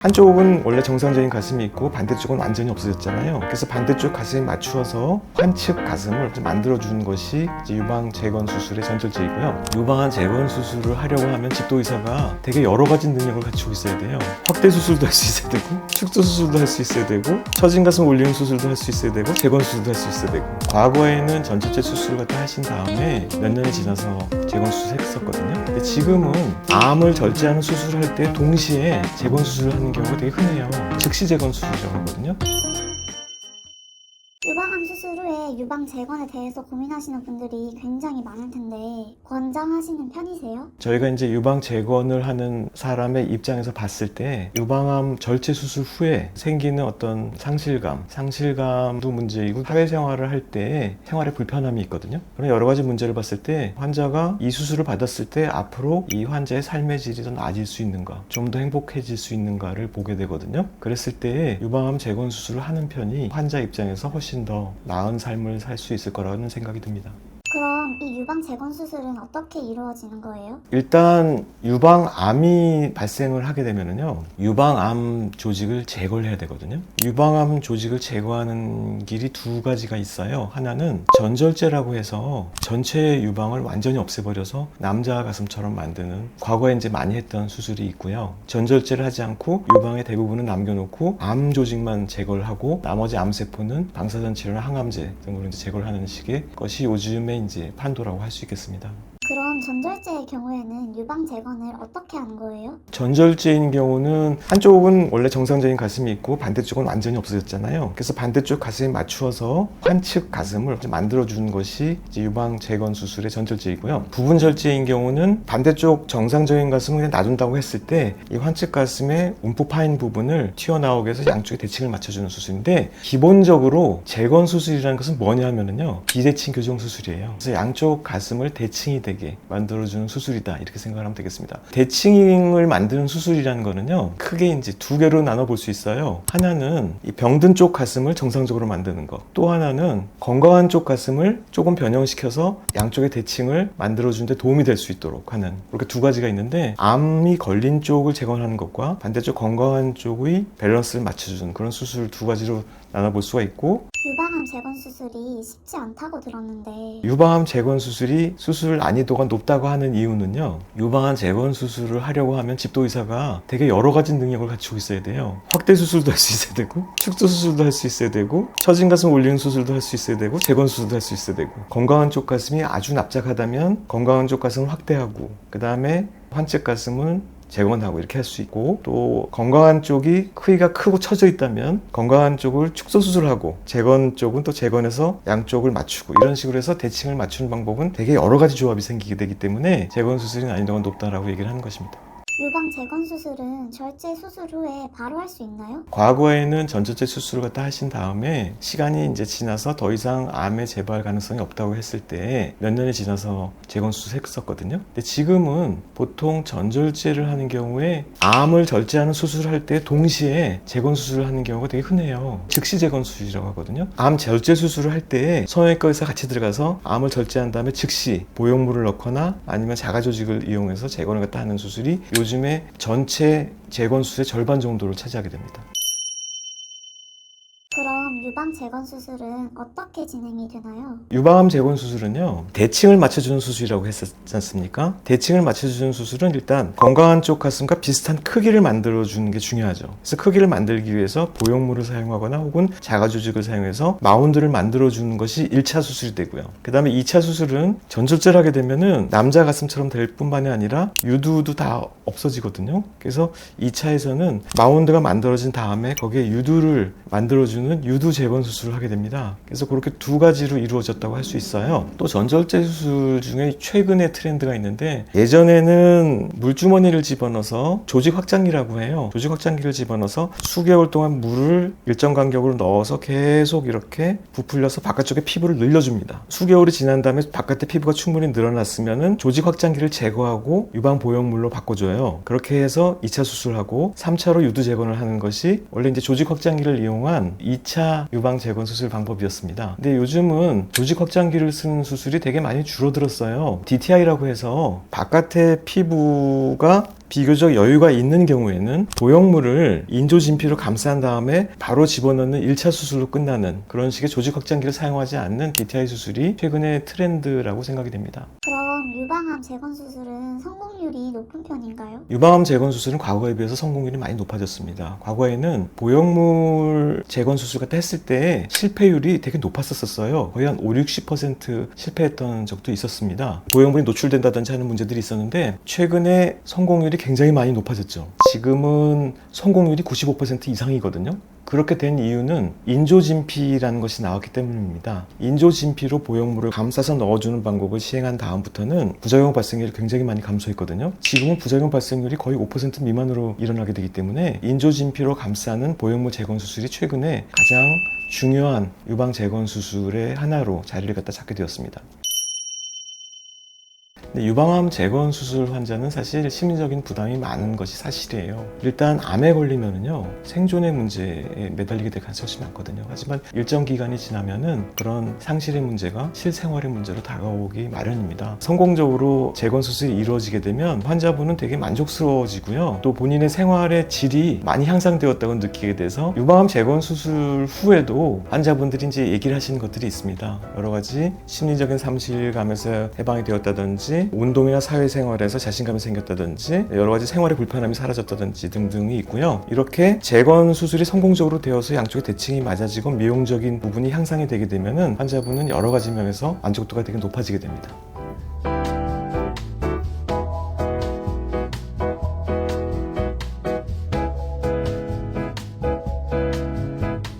한쪽은 원래 정상적인 가슴이 있고 반대쪽은 완전히 없어졌잖아요. 그래서 반대쪽 가슴에 맞추어서 환측 가슴을 좀 만들어주는 것이 이제 유방 재건 수술의 전절제이고요. 유방암 재건 수술을 하려고 하면 집도의사가 되게 여러 가지 능력을 갖추고 있어야 돼요. 확대 수술도 할 수 있어야 되고, 축소 수술도 할 수 있어야 되고, 처진 가슴 올리는 수술도 할 수 있어야 되고, 재건 수술도 할 수 있어야 되고. 과거에는 전절제 수술을 갖다 하신 다음에 몇 년이 지나서 재건 수술 했었거든요. 근데 지금은 암을 절제하는 수술을 할 때 동시에 재건 수술을 하는 경우가 되게 흔해요. 즉시 재건 수술이라고 하거든요. 유방암 수술 후에 유방 재건에 대해서 고민하시는 분들이 굉장히 많을 텐데 권장하시는 편이세요? 저희가 이제 유방 재건을 하는 사람의 입장에서 봤을 때 유방암 절제 수술 후에 생기는 어떤 상실감도 문제이고 사회생활을 할 때 생활에 불편함이 있거든요. 그런 여러 가지 문제를 봤을 때 환자가 이 수술을 받았을 때 앞으로 이 환자의 삶의 질이 더 나아질 수 있는가, 좀 더 행복해질 수 있는가를 보게 되거든요. 그랬을 때 유방암 재건 수술을 하는 편이 환자 입장에서 훨씬 더 나은 삶을 살 수 있을 거라는 생각이 듭니다. 그럼 이 유방 재건 수술은 어떻게 이루어지는 거예요? 일단 유방암이 발생을 하게 되면은요, 유방암 조직을 제거를 해야 되거든요. 유방암 조직을 제거하는 길이 두 가지가 있어요. 하나는 전절제라고 해서 전체 유방을 완전히 없애버려서 남자 가슴처럼 만드는, 과거에 이제 많이 했던 수술이 있고요. 전절제를 하지 않고 유방의 대부분은 남겨놓고 암 조직만 제거를 하고 나머지 암세포는 방사선 치료나 항암제 등으로 이제 제거를 하는 식의 것이 요즘에 이제 판도라고 할 수 있겠습니다. 그럼 전절제의 경우에는 유방 재건을 어떻게 하는 거예요? 전절제인 경우는 한쪽은 원래 정상적인 가슴이 있고 반대쪽은 완전히 없어졌잖아요. 그래서 반대쪽 가슴에 맞추어서 환측 가슴을 좀 만들어주는 것이 이제 유방 재건 수술의 전절제이고요. 부분 절제인 경우는 반대쪽 정상적인 가슴을 그냥 놔둔다고 했을 때 이 환측 가슴의 움푹 파인 부분을 튀어나오게 해서 양쪽에 대칭을 맞춰주는 수술인데, 기본적으로 재건 수술이라는 것은 뭐냐면요, 비대칭 교정 수술이에요. 그래서 양쪽 가슴을 대칭이 되게 만들어주는 수술이다, 이렇게 생각하면 되겠습니다. 대칭을 만드는 수술이라는 거는요, 크게 이제 두 개로 나눠볼 수 있어요. 하나는 이 병든 쪽 가슴을 정상적으로 만드는 것, 또 하나는 건강한 쪽 가슴을 조금 변형시켜서 양쪽의 대칭을 만들어주는데 도움이 될 수 있도록 하는, 이렇게 두 가지가 있는데, 암이 걸린 쪽을 재건하는 것과 반대쪽 건강한 쪽의 밸런스를 맞춰주는 그런 수술 두 가지로 나눠볼 수가 있고, 유방암 재건 수술이 쉽지 않다고 들었는데 유방암 재건 수술이 수술 난이도가 높다고 하는 이유는요, 유방암 재건 수술을 하려고 하면 집도의사가 되게 여러 가지 능력을 갖추고 있어야 돼요. 확대 수술도 할 수 있어야 되고, 축소 수술도 할 수 있어야 되고, 처진 가슴 올리는 수술도 할 수 있어야 되고, 재건 수술도 할 수 있어야 되고, 건강한 쪽 가슴이 아주 납작하다면 건강한 쪽 가슴을 확대하고, 그 다음에 환측 가슴은 재건하고 이렇게 할 수 있고, 또 건강한 쪽이 크기가 크고 처져 있다면 건강한 쪽을 축소 수술하고, 재건 쪽은 또 재건해서 양쪽을 맞추고, 이런 식으로 해서 대칭을 맞추는 방법은 되게 여러 가지 조합이 생기게 되기 때문에 재건 수술이 난이도가 높다라고 얘기를 하는 것입니다. 유방 재건 수술은 절제 수술 후에 바로 할 수 있나요? 과거에는 전절제 수술을 갖다 하신 다음에 시간이 이제 지나서 더 이상 암의 재발 가능성이 없다고 했을 때 몇 년이 지나서 재건 수술 했었거든요. 근데 지금은 보통 전절제를 하는 경우에 암을 절제하는 수술을 할 때 동시에 재건 수술을 하는 경우가 되게 흔해요. 즉시 재건 수술이라고 하거든요. 암 절제 수술을 할 때 성형외과 의사 같이 들어가서 암을 절제한 다음에 즉시 보형물을 넣거나 아니면 자가 조직을 이용해서 재건을 갖다 하는 수술이 요즘에 전체 재건 수술의 절반 정도를 차지하게 됩니다. 그럼 유방 재건 수술은 어떻게 진행이 되나요? 유방암 재건 수술은요, 대칭을 맞춰주는 수술이라고 했었지 않습니까? 대칭을 맞춰주는 수술은 일단 건강한 쪽 가슴과 비슷한 크기를 만들어주는 게 중요하죠. 그래서 크기를 만들기 위해서 보형물을 사용하거나 혹은 자가조직을 사용해서 마운드를 만들어주는 것이 1차 수술이 되고요. 그 다음에 2차 수술은 전절제를 하게 되면은 남자 가슴처럼 될 뿐만이 아니라 유두도 다 없어지거든요. 그래서 2차에서는 마운드가 만들어진 다음에 거기에 유두를 만들어주는 유두 재건 수술을 하게 됩니다. 그래서 그렇게 두 가지로 이루어졌다고 할 수 있어요. 또 전절제 수술 중에 최근의 트렌드가 있는데, 예전에는 물주머니를 집어넣어서 조직 확장기라고 해요. 조직 확장기를 집어넣어서 수개월 동안 물을 일정 간격으로 넣어서 계속 이렇게 부풀려서 바깥쪽에 피부를 늘려줍니다. 수개월이 지난 다음에 바깥에 피부가 충분히 늘어났으면은 조직 확장기를 제거하고 유방 보형물로 바꿔줘요. 그렇게 해서 2차 수술하고 3차로 유두 재건을 하는 것이 원래 이제 조직 확장기를 이용한 2차 유방 재건 수술 방법이었습니다. 근데 요즘은 조직 확장기를 쓰는 수술이 되게 많이 줄어들었어요. DTI라고 해서 바깥의 피부가 비교적 여유가 있는 경우에는 보형물을 인조진피로 감싼 다음에 바로 집어넣는 1차 수술로 끝나는 그런 식의 조직 확장기를 사용하지 않는 DTI 수술이 최근의 트렌드라고 생각이 됩니다. 그럼 유방암 재건 수술은 성공률이 높은 편인가요? 유방암 재건 수술은 과거에 비해서 성공률이 많이 높아졌습니다. 과거에는 보형물 재건 수술 같은 했을 때 실패율이 되게 높았었어요. 거의 한 50-60% 실패했던 적도 있었습니다. 보형물이 노출된다든지 하는 문제들이 있었는데 최근에 성공률이 굉장히 많이 높아졌죠. 지금은 성공률이 95% 이상이거든요. 그렇게 된 이유는 인조진피라는 것이 나왔기 때문입니다. 인조진피로 보형물을 감싸서 넣어주는 방법을 시행한 다음부터는 부작용 발생률이 굉장히 많이 감소했거든요. 지금은 부작용 발생률이 거의 5% 미만으로 일어나게 되기 때문에 인조진피로 감싸는 보형물 재건 수술이 최근에 가장 중요한 유방 재건 수술의 하나로 자리를 갖다 잡게 되었습니다. 근데 유방암 재건 수술 환자는 사실 심리적인 부담이 많은 것이 사실이에요. 일단 암에 걸리면은요 생존의 문제에 매달리게 될 가능성이 훨씬 많거든요. 하지만 일정 기간이 지나면은 그런 상실의 문제가 실생활의 문제로 다가오기 마련입니다. 성공적으로 재건 수술이 이루어지게 되면 환자분은 되게 만족스러워지고요. 또 본인의 생활의 질이 많이 향상되었다고 느끼게 돼서 유방암 재건 수술 후에도 환자분들이 이제 얘기를 하시는 것들이 있습니다. 여러 가지 심리적인 상실감에서 해방이 되었다든지 운동이나 사회생활에서 자신감이 생겼다든지 여러 가지 생활의 불편함이 사라졌다든지 등등이 있고요. 이렇게 재건 수술이 성공적으로 되어서 양쪽의 대칭이 맞아지고 미용적인 부분이 향상이 되게 되면은 환자분은 여러 가지 면에서 만족도가 되게 높아지게 됩니다.